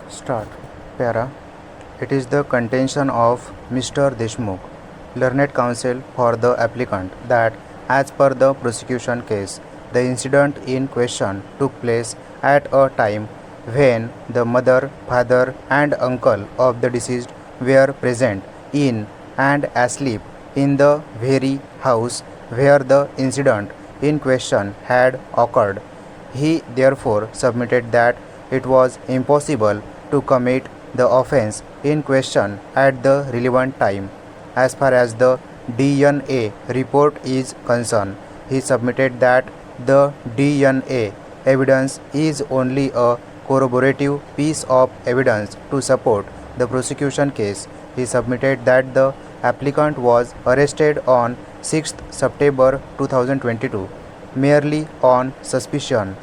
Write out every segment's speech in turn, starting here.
Start. Para. It is the contention of Mr. Deshmukh, learned counsel for the applicant, that as per the prosecution case, the incident in question took place at a time when the mother, father, and uncle of the deceased were present in and asleep in the very house where the incident in question had occurred. He therefore submitted that it was impossible to commit the offence in question at the relevant time. As far as the DNA report is concerned, he submitted that the DNA evidence is only a corroborative piece of evidence to support the prosecution case. He submitted that the applicant was arrested on 6th September 2022 merely on suspicion.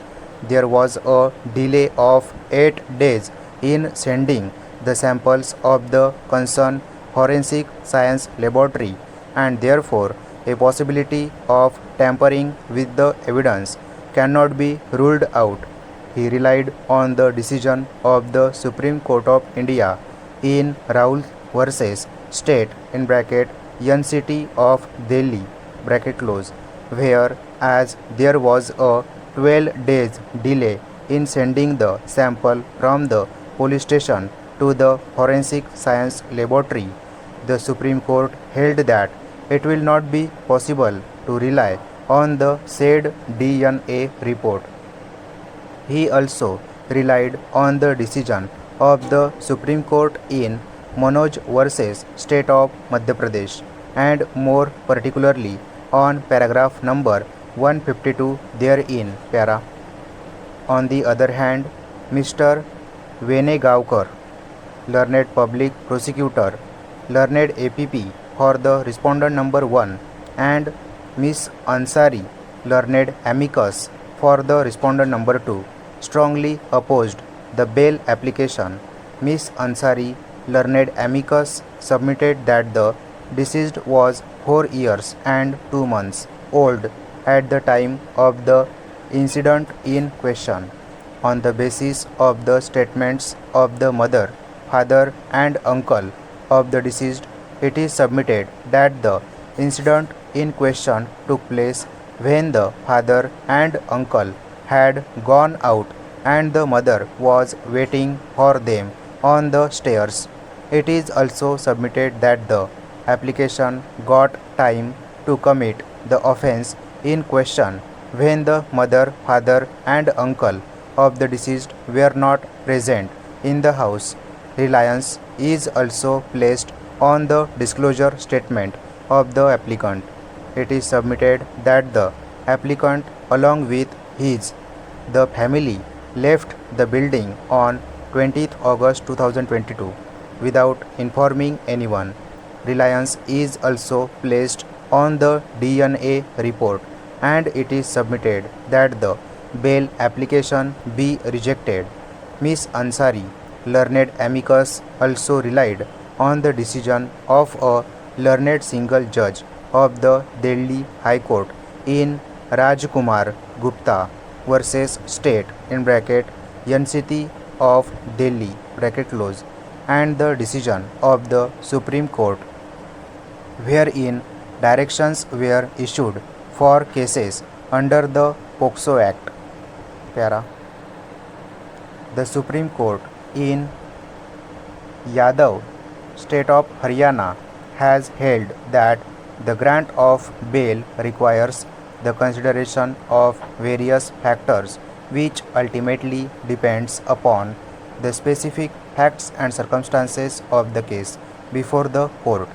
There was a delay of 8 days in sending the samples of the concerned forensic science laboratory, and therefore a possibility of tampering with the evidence cannot be ruled out. He relied on the decision of the Supreme Court of India in Raul versus State (NCT) of Delhi where as there was a 12 days delay in sending the sample from the police station to the forensic science laboratory. The Supreme Court held that it will not be possible to rely on the said DNA report. He also relied on the decision of the Supreme Court in Manoj versus State of Madhya Pradesh, and more particularly on paragraph number 152 therein. Para. On the other hand, Mr. Venegavkar, learned public prosecutor, learned APP for the respondent number 1, and Miss Ansari, learned amicus for the respondent number 2, strongly opposed the bail application. Miss Ansari, learned amicus, submitted that the deceased was 4 years and 2 months old at the time of the incident in question. On the basis of the statements of the mother, father, and uncle of the deceased, it is submitted that the incident in question took place when the father and uncle had gone out and the mother was waiting for them on the stairs. It is also submitted that the application got time to commit the offence in question when the mother, father, and uncle of the deceased were not present in the house. Reliance is also placed on the disclosure statement of the applicant. It is submitted that the applicant, along with the family, left the building on 20th August 2022 without informing anyone. Reliance is also placed on the DNA report, and it is submitted that the bail application be rejected. Miss Ansari, learned amicus, also relied on the decision of a learned single judge of the Delhi High Court in Rajkumar Gupta versus State (NCT) of Delhi and the decision of the Supreme Court wherein directions were issued for cases under the POCSO Act. Para. The Supreme Court in Yadav, State of Haryana, has held that the grant of bail requires the consideration of various factors which ultimately depends upon the specific facts and circumstances of the case before the court.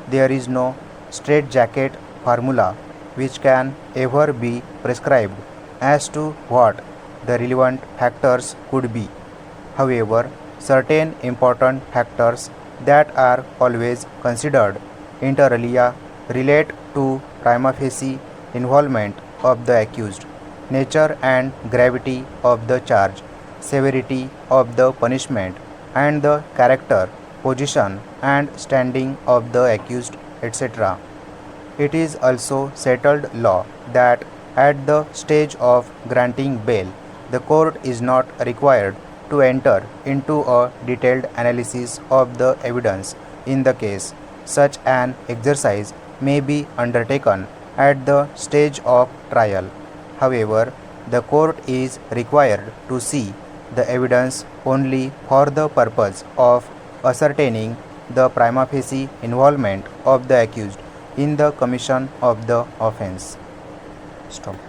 There is no straitjacket formula which can ever be prescribed as to what the relevant factors could be. However, certain important factors that are always considered inter alia relate to prima facie involvement of the accused, nature and gravity of the charge, severity of the punishment, and the character, position, and standing of the accused, etc. It is also settled law that at the stage of granting bail, the court is not required to enter into a detailed analysis of the evidence in the case. Such an exercise may be undertaken at the stage of trial. However, the court is required to see the evidence only for the purpose of ascertaining the prima facie involvement of the accused in the commission of the offense. Stop.